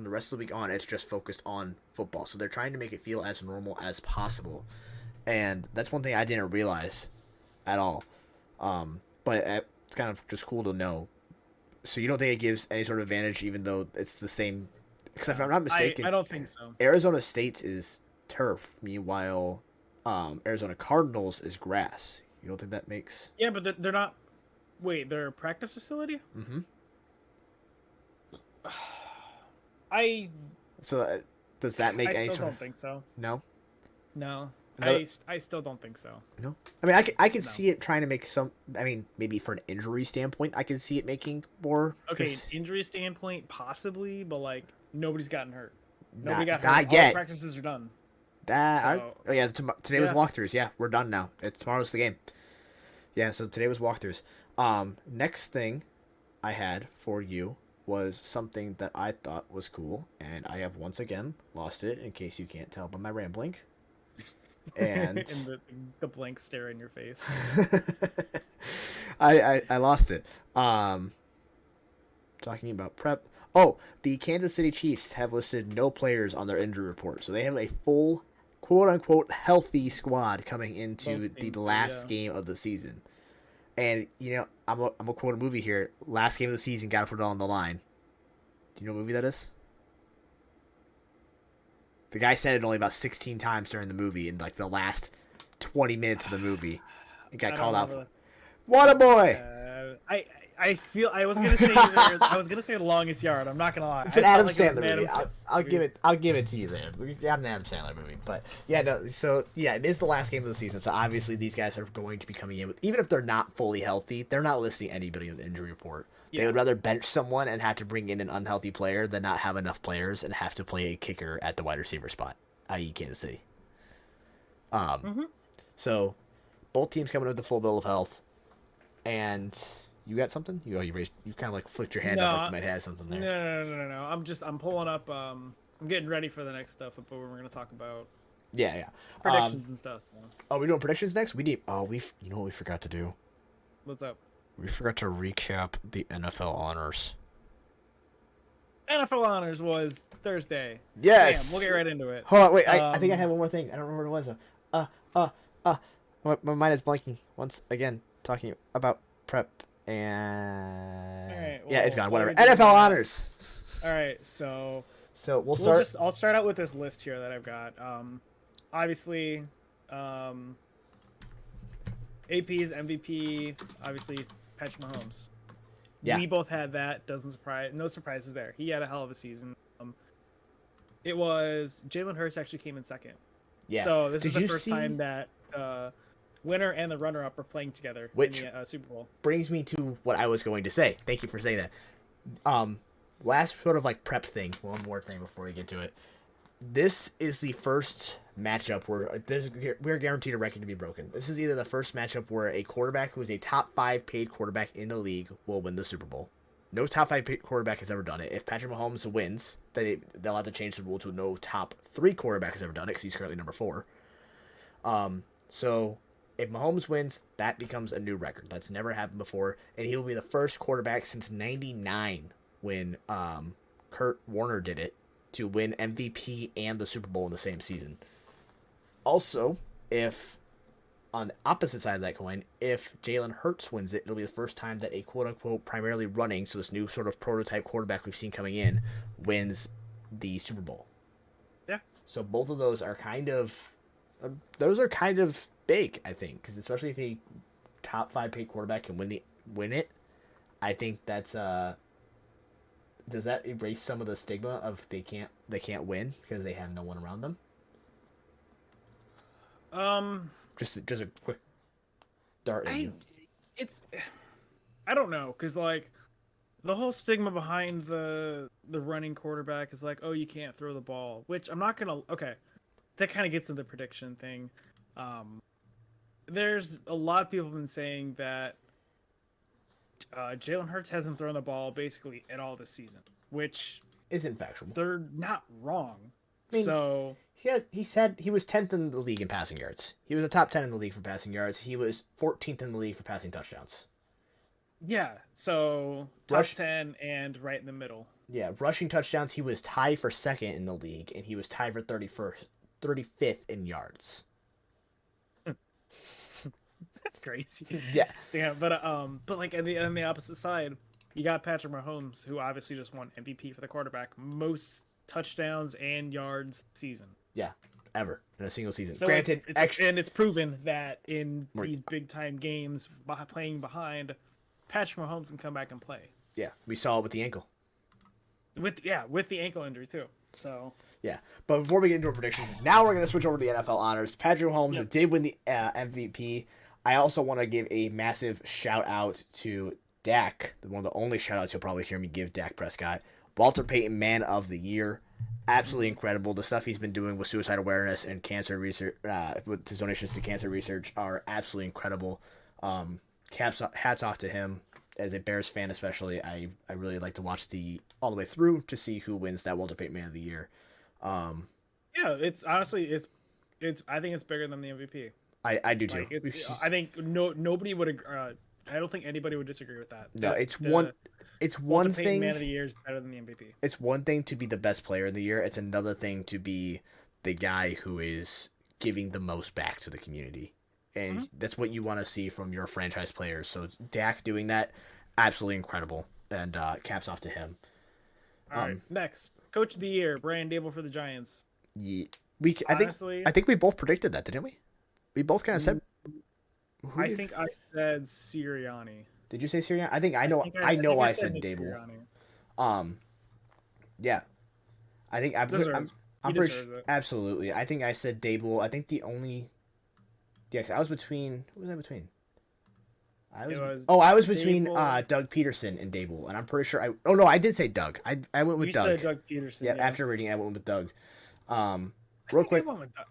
rest of the week on, it's just focused on football. So they're trying to make it feel as normal as possible, and that's one thing I didn't realize at all. But it's kind of just cool to know. So you don't think it gives any sort of advantage, even though it's the same? Because if I'm not mistaken, I don't think so. Arizona State's is turf. Meanwhile, Arizona Cardinals is grass. You don't think that makes? Yeah, but they're not. Wait, they're a practice facility? Mm-hmm. So does that make any I still sort don't of? think so. No. No. No. I still don't think so. No. I mean, I can see it trying to make some. I mean, maybe for an injury standpoint, I can see it making more. Okay, injury standpoint, possibly, but like nobody's gotten hurt. Not Nobody got hurt. yet. All the practices are done. Today was walkthroughs. Yeah, we're done now. Tomorrow's the game. Yeah, so today was walkthroughs. Next thing I had for you was something that I thought was cool, and I have once again lost it, in case you can't tell by my rambling. And and the blank stare in your face. I lost it. Talking about prep. Oh, the Kansas City Chiefs have listed no players on their injury report, so they have a full, quote unquote, healthy squad coming into the last game of the season. And I'm gonna quote a movie here. Last game of the season, gotta put it on the line. Do you know what movie that is? The guy said it only about 16 times during the movie in like the last 20 minutes of the movie. It got called out for. What a boy! I feel I was gonna say The Longest Yard. I'm not gonna lie. It's an Adam Sandler movie. I'll give it to you there. You got an Adam Sandler movie, but yeah, no. So yeah, it is the last game of the season. So obviously these guys are going to be coming in with, even if they're not fully healthy, they're not listing anybody in the injury report. Yeah. They would rather bench someone and have to bring in an unhealthy player than not have enough players and have to play a kicker at the wide receiver spot, i.e. Kansas City. So both teams coming with the full bill of health, and you got something? You kind of like flicked your hand up like you might have something there. No. I'm pulling up. I'm getting ready for the next stuff, but we're gonna talk about. Yeah. Predictions and stuff. Oh, we doing predictions next? You know what we forgot to do? What's up? We forgot to recap the NFL honors. NFL honors was Thursday. Yes. Damn, we'll get right into it. Hold on, wait. I think I have one more thing. I don't remember what it was. My mind is blanking once again. Talking about prep and it's gone. Whatever. NFL honors. All right, so we'll start. I'll start out with this list here that I've got. Obviously, AP's MVP. Obviously, Patrick Mahomes. Yeah. We both had that. No surprises there. He had a hell of a season. It was Jalen Hurts actually came in second. Yeah. So this is the first time that winner and the runner-up are playing together in the Super Bowl. Brings me to what I was going to say. Thank you for saying that. Last sort of like prep thing. One more thing before we get to it. This is the first matchup where we're guaranteed a record to be broken. This is either the first matchup where a quarterback who is a top 5 paid quarterback in the league will win the Super Bowl. No top 5 paid quarterback has ever done it. If Patrick Mahomes wins, they'll have to change the rule to no top 3 quarterback has ever done it because he's currently number 4. So if Mahomes wins, that becomes a new record. That's never happened before, and he will be the first quarterback since '99 when Kurt Warner did it to win MVP and the Super Bowl in the same season. Also, if on the opposite side of that coin, if Jalen Hurts wins it, it'll be the first time that a quote-unquote primarily running, so this new sort of prototype quarterback we've seen coming in, wins the Super Bowl. Yeah. So both of those are kind of big, I think, because especially if a top 5 paid quarterback can win it, I think that's does that erase some of the stigma of they can't win because they have no one around them? Just a quick dart at you. I don't know, because like the whole stigma behind the running quarterback is like, oh, you can't throw the ball, which I'm not gonna. Okay, that kind of gets into the prediction thing. There's a lot of people have been saying that Jalen Hurts hasn't thrown the ball basically at all this season, which isn't factual. They're not wrong. I mean, he said he was 10th in the league in passing yards. He was a top 10 in the league for passing yards. He was 14th in the league for passing touchdowns. Yeah, so top 10 and right in the middle. Yeah, rushing touchdowns, he was tied for second in the league, and he was tied for 35th in yards. That's crazy. Yeah. Damn, but like on the opposite side, you got Patrick Mahomes, who obviously just won MVP for the quarterback, most touchdowns and yards season. Yeah, ever in a single season. So granted, it's proven that in these big time games, playing behind, Patrick Mahomes can come back and play. Yeah, we saw it with the ankle. With the ankle injury too. So yeah, but before we get into our predictions, now we're gonna switch over to the NFL honors. Patrick Mahomes did win the MVP. I also want to give a massive shout out to Dak, one of the only shout outs you'll probably hear me give Dak Prescott. Walter Payton, Man of the Year. Absolutely incredible. The stuff he's been doing with suicide awareness and cancer research, with his donations to cancer research, are absolutely incredible. Hats off to him. as a Bears fan especially, I really like to watch the all the way through to see who wins that welterweight man of the year. Um, Yeah, it's honestly it's I think it's bigger than the MVP. I do too. Like I think nobody would I don't think anybody would disagree with that. No, The it's one Walter Payton Man thing. of the Year is better than the MVP. It's one thing to be the best player in the year. It's another thing to be the guy who is giving the most back to the community. And that's what you want to see from your franchise players. So Dak doing that, absolutely incredible. And caps off to him. All right, next Coach of the Year, Brian Dable for the Giants. Yeah, Honestly, I think we both predicted that, didn't we? We both kind of said. I think I said Sirianni. Did you say Sirianni? I think I said Dable. Sirianni. Yeah, I think I'm He pretty deserves it. absolutely. I think I said Dable. I think the only. Yeah, 'cause I was between. Who was I between? I was between Dable. Doug Peterson and Dable, and I'm pretty sure I. Oh no, I did say Doug. I went with You Doug. said Doug Peterson. Yeah, Yeah, after reading, I went with Doug. I Real think quick, I went with Doug.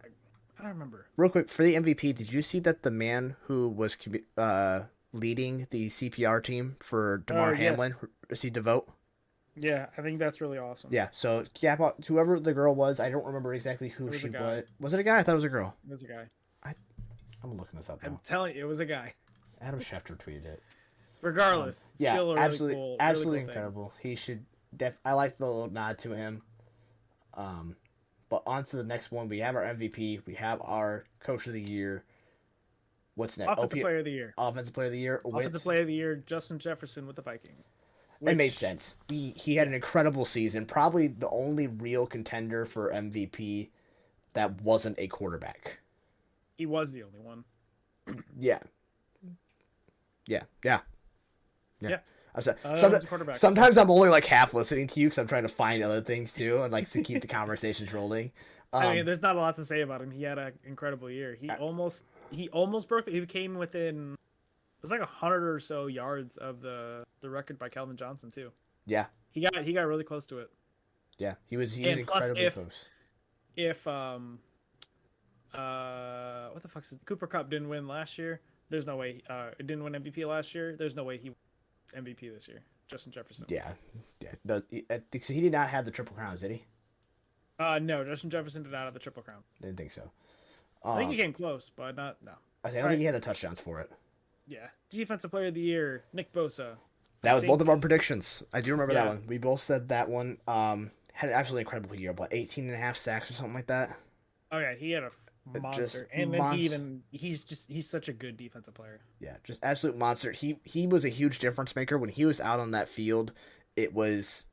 I don't remember. real quick for the MVP. Did you see that the man who was leading the CPR team for Damar Yes. Hamlin received a vote? Yeah, I think that's really awesome. Yeah. So yeah, whoever the girl was, I don't remember exactly who It was she a guy. was. Was it a guy? I thought it was a girl. It was a guy. I'm looking this up I'm now. telling you, it was a guy. Adam Schefter tweeted it. Regardless, Yeah, still a really absolutely, cool, absolutely really cool incredible. He should I like the little nod to him. But on to the next one. We have our MVP. We have our Coach of the Year. What's thing. next? Offensive Player of the Year. Offensive Player of the Year. Offensive Player of the Year, Justin Jefferson with the Vikings. It made sense. He had an incredible season. Probably the only real contender for MVP that wasn't a quarterback. He was the only one. Yeah. Yeah. I'm sorry. He's a quarterback. Sometimes I'm only like half listening to you because I'm trying to find other things too and like to keep the conversations rolling. I mean, there's not a lot to say about him. He had an incredible year. He almost broke. He came within. It was like 100 or so yards of the record by Calvin Johnson too. Yeah. He got really close to it. Yeah. He was And plus, incredibly close. If what the fuck is Cooper Kupp didn't win last year? There's no way. It didn't win MVP last year. There's no way he won MVP this year. Justin Jefferson. Yeah. He did not have the triple crowns, did he? No, Justin Jefferson did not have the triple crown. Didn't think so. I think he came close, but no. I don't think he had the touchdowns for it. Yeah. Defensive Player of the Year, Nick Bosa. That was both of our predictions. I do remember that one. We both said that one. Had an absolutely incredible year, but 18 and a half sacks or something like that. Oh yeah, he had a monster, and then he's such a good defensive player. Yeah, just absolute monster. He was a huge difference maker when he was out on that field. It was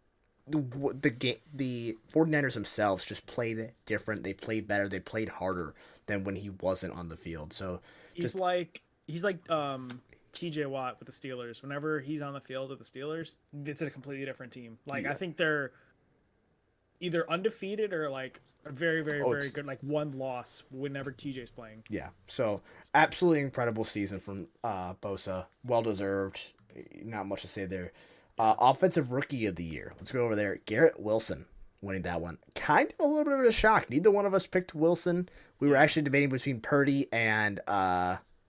the 49ers themselves just played different. They played better. They played harder than when he wasn't on the field. So he's like TJ Watt with the Steelers. Whenever he's on the field with the Steelers, it's a completely different team. Like I think they're either undefeated or like a very, very, very good, like one loss whenever TJ's playing. Yeah. So absolutely incredible season from Bosa. Well deserved. Not much to say there. Offensive Rookie of the Year. Let's go over there. Garrett Wilson winning that one. Kind of a little bit of a shock. Neither one of us picked Wilson. We were actually debating between Purdy and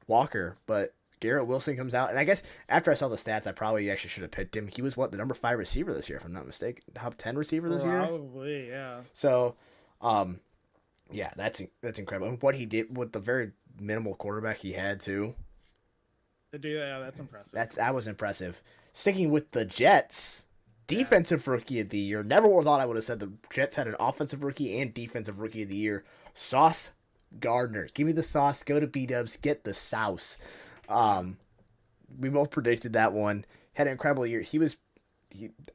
Walker, but Garrett Wilson comes out. And I guess after I saw the stats, I probably actually should have picked him. He was the number 5 receiver this year, if I'm not mistaken. Top 10 receiver this year? Probably, yeah. So, yeah, that's incredible. And what he did with the very minimal quarterback he had, too. Yeah, that's impressive. That was impressive. Sticking with the Jets, Defensive Rookie of the Year. Never would have thought I would have said the Jets had an Offensive Rookie and Defensive Rookie of the Year. Sauce Gardner. Give me the sauce. Go to B-Dubs. Get the sauce. We both predicted that one. Had an incredible year. He was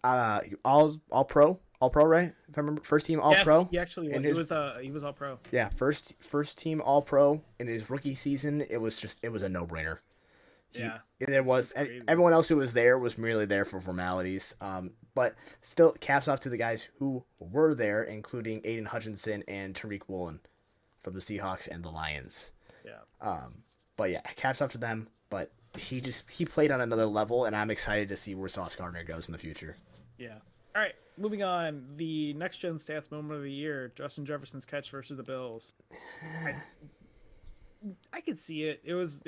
all pro, right? If I remember, first team all pro. He actually he was all pro. Yeah, first team all pro in his rookie season. It was a no brainer. Everyone else who was there was merely there for formalities. But still, caps off to the guys who were there, including Aiden Hutchinson and Tariq Woolen from the Seahawks and the Lions. Yeah. But yeah, caps off to them. But he played on another level, and I'm excited to see where Sauce Gardner goes in the future. Yeah. All right, moving on. The next gen stats moment of the year: Justin Jefferson's catch versus the Bills. I could see it. It was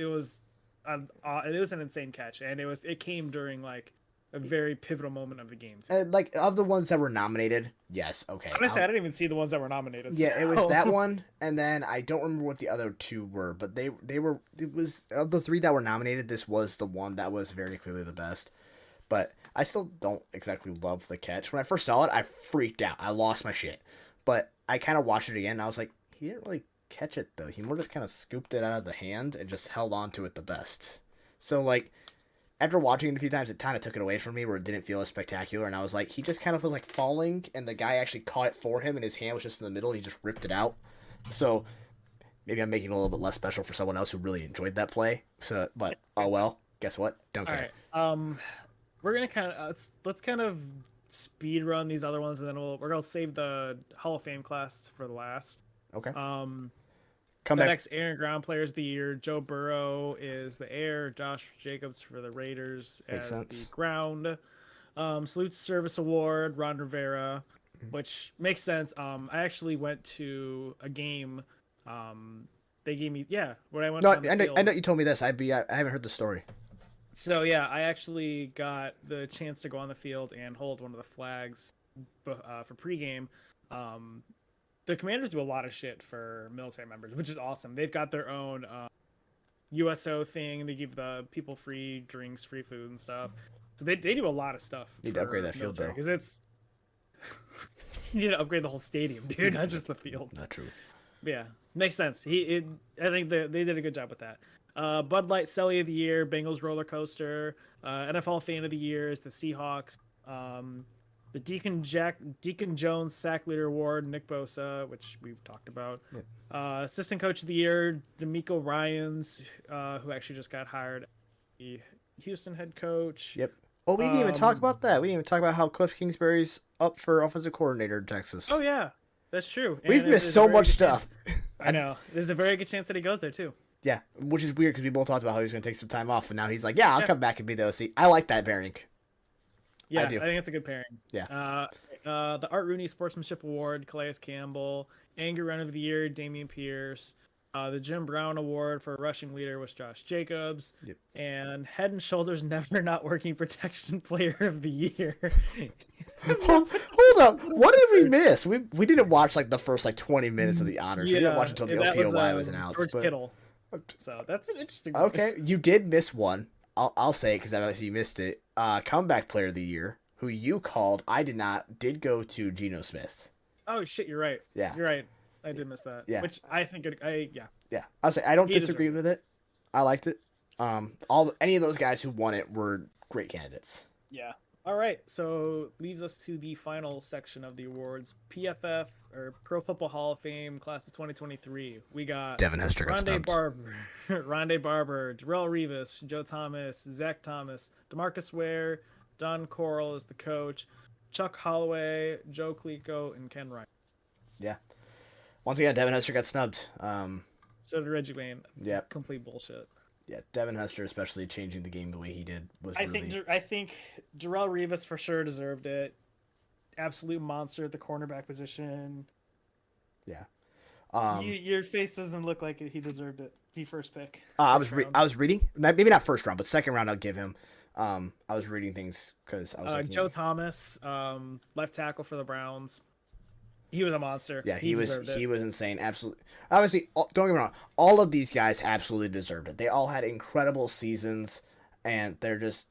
it was an insane catch, and it came during like a very pivotal moment of the game. Like of the ones that were nominated, yes, okay. Honestly, I didn't even see the ones that were nominated. Yeah, it was so- that one, and then I don't remember what the other two were, but they were it was of the three that were nominated. This was the one that was very clearly the best. But I still don't exactly love the catch. When I first saw it, I freaked out. I lost my shit. But I kind of watched it again, and I was like, he didn't really catch it though. He more just kind of scooped it out of the hand and just held on to it the best. So like after watching it a few times, it kind of took it away from me where it didn't feel as spectacular. And I was like, he just kind of was like falling, and the guy actually caught it for him, and his hand was just in the middle, and he just ripped it out. So maybe I'm making it a little bit less special for someone else who really enjoyed that play. So, but oh well. Guess what? Don't care. All right. We're gonna kind of let's kind of speed run these other ones, and then we're gonna save the Hall of Fame class for the last. Okay. Come Come the back. next air and ground players of the year. Joe Burrow is the air. Josh Jacobs for the Raiders Makes as sense. the ground. Salute Service Award, Ron Rivera, which makes sense. I actually went to a game. They gave me when I went. No, on the I know. field. I know you told me this. I haven't heard the story. So yeah, I actually got the chance to go on the field and hold one of the flags for pregame. The Commanders do a lot of shit for military members, which is awesome. They've got their own USO thing. They give the people free drinks, free food, and stuff. So they do a lot of stuff. Need to upgrade that field though, because it's you need to upgrade the whole stadium, dude, not just the field. Not true. But yeah, makes sense. I think they did a good job with that. Bud Light Selly of the Year, Bengals Roller Coaster, NFL Fan of the Year is the Seahawks. The Deacon Jones Sack Leader Award, Nick Bosa, which we've talked about. Yep. Assistant Coach of the Year, D'Amico Ryans, who actually just got hired, the Houston head coach. Yep. Oh, we didn't even talk about that. We didn't even talk about how Cliff Kingsbury's up for offensive coordinator in Texas. Oh yeah, that's true. We've And missed so much stuff. I know. There's a very good chance that he goes there too. Yeah, which is weird because we both talked about how he was going to take some time off, and now he's like, "Yeah, I'll come back and be the OC." I like that pairing. Yeah, I do. I think it's a good pairing. Yeah. The Art Rooney Sportsmanship Award, Calais Campbell. Angry Run of the Year, Damian Pierce. The Jim Brown Award for Rushing Leader was Josh Jacobs. Yep. And Head and Shoulders Never Not Working Protection Player of the Year. Hold up, what did we miss? We didn't watch like the first 20 minutes of the honors. We didn't watch until the OPOY was announced. George but... Kittle. So that's an interesting one. Okay, you did miss one. I'll say it because obviously you missed it. Comeback Player of the Year, who you called, I did not, did go to Geno Smith. Oh shit, you're right. Yeah, you're right. I did miss that. Yeah, which I think yeah. I'll say I don't disagree with it. I liked it. Any of those guys who won it were great candidates. Yeah. All right, so leaves us to the final section of the awards. PFF, or Pro Football Hall of Fame, class of 2023. We got Devin Hester got snubbed. Rondé Barber, Darrelle Revis, Joe Thomas, Zach Thomas, DeMarcus Ware, Don Coral is the coach, Chuck Holloway, Joe Klico, and Ken Ryan. Yeah. Once again, Devin Hester got snubbed. So did Reggie Wayne. Yep. Complete bullshit. Yeah, Devin Hester, especially changing the game the way he did, was I think Darrelle Revis for sure deserved it. Absolute monster at the cornerback position. Yeah. Your face doesn't look like he deserved it. He first pick. I was reading, maybe not first round, but second round I'll give him. I was reading things because I was Joe Thomas, left tackle for the Browns. He was a monster. Yeah, he was insane. Absolutely. Obviously, don't get me wrong. All of these guys absolutely deserved it. They all had incredible seasons, and they're just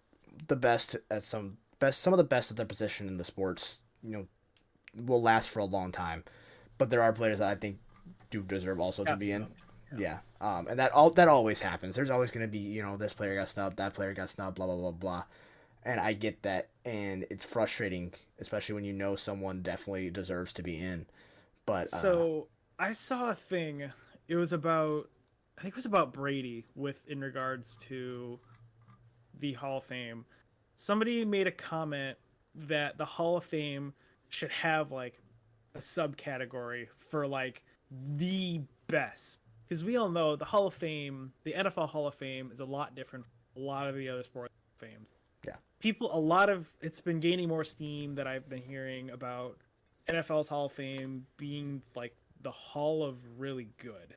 the best at some of the best at their position in the sports. Will last for a long time. But there are players that I think do deserve also to be in. Yeah. And that always happens. There's always going to be this player got snubbed, that player got snubbed, blah blah blah blah. And I get that, and it's frustrating, especially when someone definitely deserves to be in. But so I saw a thing. I think it was about Brady in regards to the Hall of Fame. Somebody made a comment that the Hall of Fame should have a subcategory for the best, because we all know the Hall of Fame, the NFL Hall of Fame, is a lot different from a lot of the other sports fames. Yeah. It's been gaining more steam that I've been hearing about NFL's Hall of Fame being the Hall of really good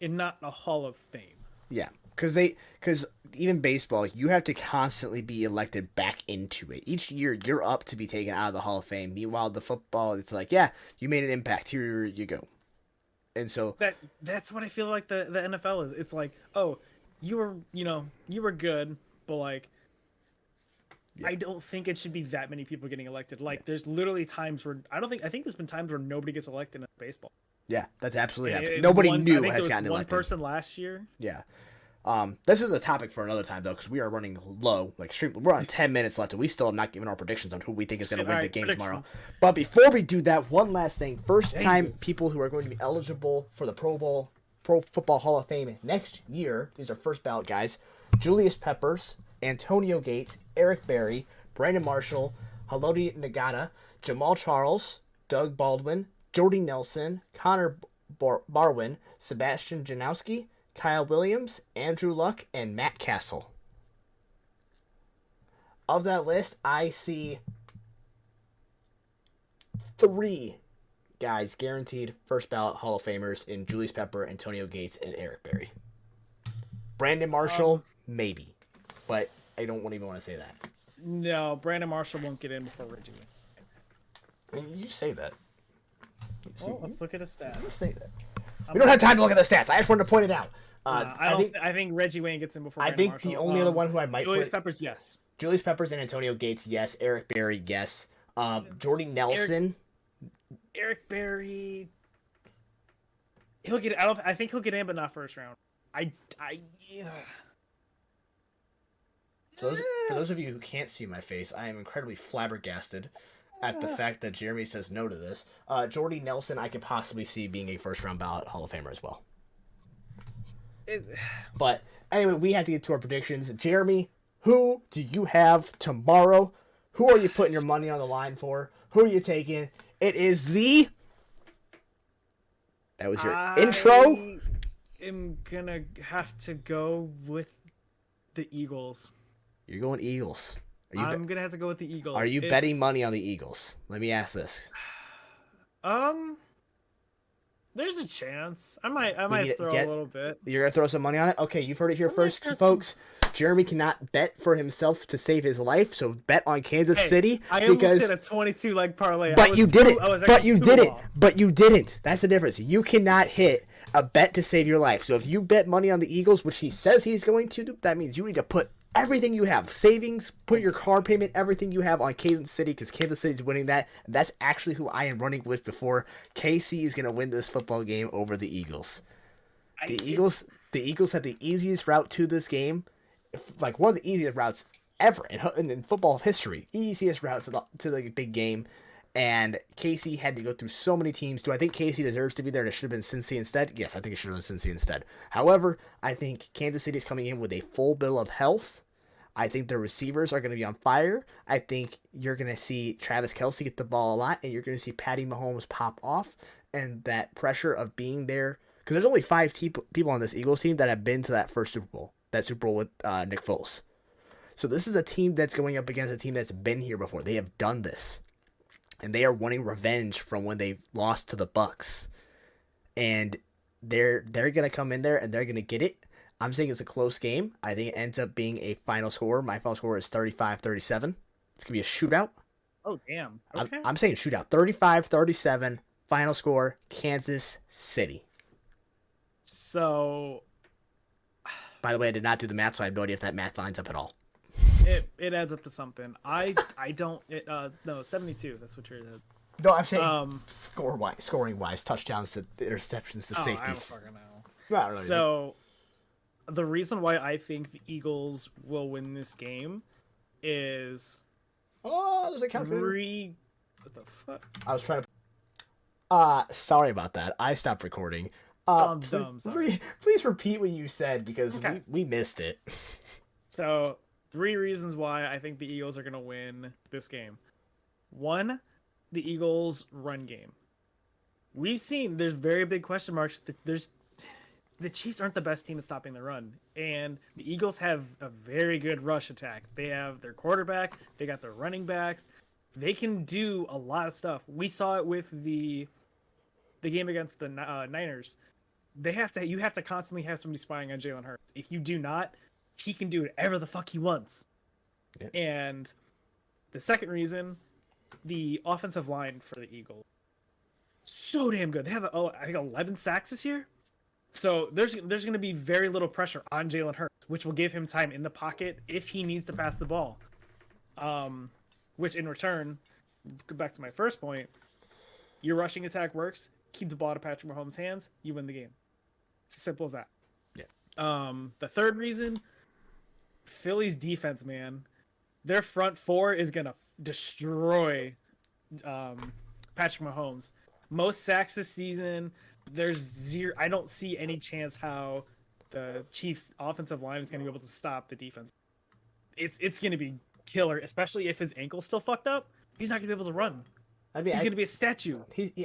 and not a Hall of Fame. Yeah. because even baseball, you have to constantly be elected back into it. Each year, you're up to be taken out of the Hall of Fame. Meanwhile, the football, it's like, yeah, you made an impact. Here you go. And so That's what I feel like the NFL is. It's like, oh, you were good, but like, I don't think it should be that many people getting elected. Like, there's literally times where I think there's been times where nobody gets elected in baseball. yeah, that's absolutely happened. Nobody knew has gotten one elected. person last year. Yeah. This is a topic for another time though, because we are running low. Like we're on 10 minutes left, and we still have not given our predictions on who we think is going to win the game tomorrow. But before we do that, one last thing: time people who are going to be eligible for the Pro Football Hall of Fame next year. These are first ballot guys: Julius Peppers, Antonio Gates, Eric Berry, Brandon Marshall, Haloti Ngata, Jamal Charles, Doug Baldwin, Jordy Nelson, Connor Barwin, Sebastian Janowski, Kyle Williams, Andrew Luck, and Matt Castle. Of that list, I see 3 guys guaranteed first ballot Hall of Famers in Julius Pepper, Antonio Gates, and Eric Berry. Brandon Marshall, maybe. But I don't even want to say that. No, Brandon Marshall won't get in before Reggie. And you say that. Let's look at his stats. You say that. We don't have time to look at the stats. I just wanted to point it out. I think Reggie Wayne gets in before. I think Marshall. The only other one who I might Julius Peppers, yes. Julius Peppers and Antonio Gates, yes. Eric Berry, yes. Jordy Nelson. Eric Berry. He'll get. I think he'll get in, but not first round. Yeah. For those of you who can't see my face, I am incredibly flabbergasted at the fact that Jeremy says no to this. Jordy Nelson, I could possibly see being a first round ballot Hall of Famer as well. But anyway, we have to get to our predictions. Jeremy, who do you have tomorrow? Who are you putting your money on the line for? Who are you taking? It is the... That was your intro. I'm gonna have to go with the Eagles. You're going Eagles. I'm gonna have to go with the Eagles. Are you betting money on the Eagles? Let me ask this. There's a chance. I might throw a little bit. You're gonna throw some money on it? Okay, you've heard it here first, folks. Jeremy cannot bet for himself to save his life, so bet on Kansas City. I almost hit a 22 leg parlay. But you didn't. But you didn't. That's the difference. You cannot hit a bet to save your life. So if you bet money on the Eagles, which he says he's going to do, that means you need to put everything you have, savings, put your car payment, everything you have on Kansas City, because Kansas City is winning that. And that's actually who I am running with before. KC is going to win this football game over the Eagles. The Eagles have the easiest route to this game, like one of the easiest routes ever in football history. Easiest route to the big game. And KC had to go through so many teams. Do I think KC deserves to be there and it should have been Cincy instead? Yes, I think it should have been Cincy instead. However, I think Kansas City is coming in with a full bill of health. I think their receivers are going to be on fire. I think you're going to see Travis Kelce get the ball a lot, and you're going to see Patty Mahomes pop off. And that pressure of being there, because there's only 5 people on this Eagles team that have been to that first Super Bowl, with Nick Foles. So this is a team that's going up against a team that's been here before. They have done this. And they are wanting revenge from when they lost to the Bucks. And they're going to come in there and they're going to get it. I'm saying it's a close game. I think it ends up being a final score. My final score is 35-37. It's going to be a shootout. Oh, damn. Okay. I'm saying shootout. 35-37. Final score, Kansas City. So... By the way, I did not do the math, so I have no idea if that math lines up at all. It adds up to something. I don't... no, 72. That's what you're... No, I'm saying scoring wise, touchdowns to interceptions to safeties. I don't fucking know. So... The reason why I think the Eagles will win this game is... Oh, there's a calculator. What the fuck? I was trying to... sorry about that. I stopped recording. Please repeat what you said, because we missed it. So, 3 reasons why I think the Eagles are going to win this game. 1, the Eagles' run game. We've seen there's very big question marks. The Chiefs aren't the best team at stopping the run, and the Eagles have a very good rush attack. They have their quarterback, they got their running backs. They can do a lot of stuff. We saw it with the game against the Niners. you have to constantly have somebody spying on Jalen Hurts. If you do not, he can do whatever the fuck he wants. Yeah. And the second reason, the offensive line for the Eagles, so damn good. They have I think 11 sacks this year. So there's going to be very little pressure on Jalen Hurts, which will give him time in the pocket if he needs to pass the ball. Which in return, go back to my first point, your rushing attack works. Keep the ball out of Patrick Mahomes' hands, you win the game. It's as simple as that. Yeah. The third reason, Philly's defense, man, their front four is gonna destroy Patrick Mahomes. Most sacks this season. There's zero. I don't see any chance how the Chiefs' offensive line is gonna be able to stop the defense. It's gonna be killer, especially if his ankle's still fucked up. He's not gonna be able to run. I mean, he's gonna be a statue.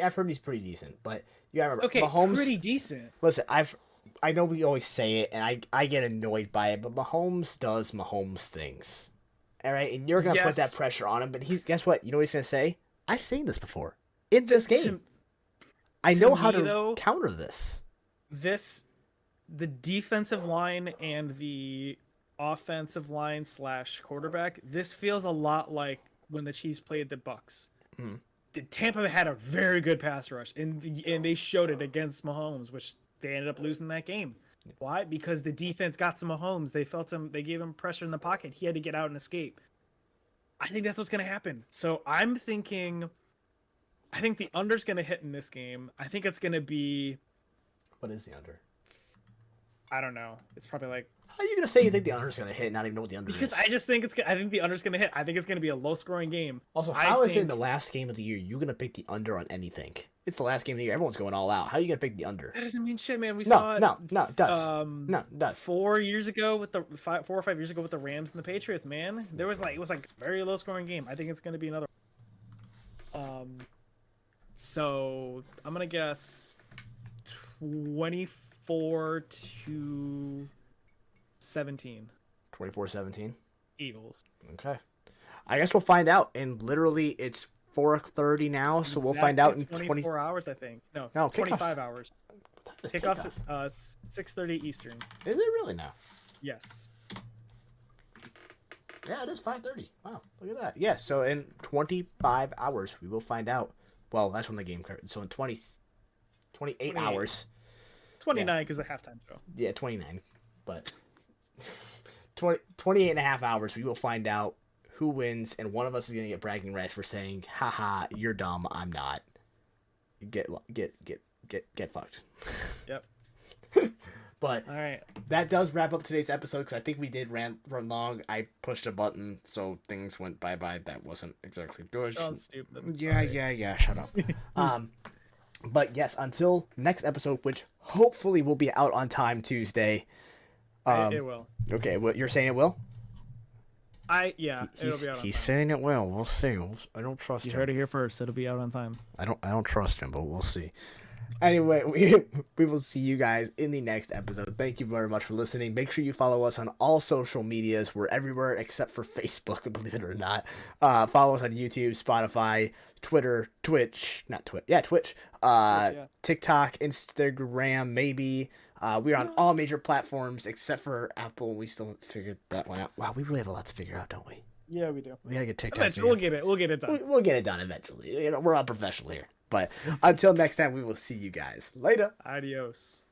I've heard he's pretty decent, but you gotta remember, okay, Mahomes, pretty decent. Listen, I know we always say it, and I get annoyed by it, but Mahomes does Mahomes things. All right, and you're gonna put that pressure on him, but guess what? You know what he's gonna say? I've seen this before in this game. I know how to counter this. The defensive line and the offensive line / quarterback. This feels a lot like when the Chiefs played the Bucks. Mm. Tampa had a very good pass rush, and they showed it against Mahomes, which they ended up losing that game. Why? Because the defense got to Mahomes. They felt him. They gave him pressure in the pocket. He had to get out and escape. I think that's what's going to happen. So I'm thinking, I think the under's going to hit in this game. I think it's going to be. What is the under? I don't know. It's probably like. How are you going to say you think the under's going to hit and not even know what the under is? Because I just think I think the under's going to hit. I think it's going to be a low-scoring game. Also, how is it the last game of the year you're going to pick the under on anything? It's the last game of the year. Everyone's going all out. How are you going to pick the under? That doesn't mean shit, man. We saw it. No, it does. No, it does. 4 years ago with the 4 or 5 years ago with the Rams and the Patriots, man. It was like a very low-scoring game. I think it's going to be another. So I'm going to guess 24-17. 24-17. Eagles. Okay. I guess we'll find out. And literally, it's 4:30 now, so we'll find out in 24 hours, I think. No 25 hours. Kickoff's 6:30 Eastern. Is it really now? Yes. Yeah, it is 5:30. Wow, look at that. Yeah, so in 25 hours, we will find out. Well, that's when the game started. So in 28 hours. 29 because of halftime show. Yeah, 29. But 28 and a half hours, we will find out who wins, and one of us is going to get bragging rights for saying, haha, you're dumb, I'm not. Get fucked. Yep. But all right, that does wrap up today's episode, because I think we did run long. I pushed a button, so things went bye-bye. That wasn't exactly good. Sounds stupid. Yeah, shut up. But yes, until next episode, which hopefully will be out on time Tuesday. It will. Okay, well, you're saying it will? It'll be out on time. He's saying it will. We'll see. I don't trust him. You heard it here first. It'll be out on time. I don't trust him, but we'll see. Anyway, we will see you guys in the next episode. Thank you very much for listening. Make sure you follow us on all social medias. We're everywhere except for Facebook, believe it or not. Follow us on YouTube, Spotify, Twitter, Twitch, TikTok, Instagram, maybe. We're on all major platforms except for Apple. We still haven't figured that one out. Wow, we really have a lot to figure out, don't we? Yeah, we do. We gotta get TikTok. Eventually, we'll get it done. We'll get it done eventually. We're all professional here. But until next time, we will see you guys later. Adios.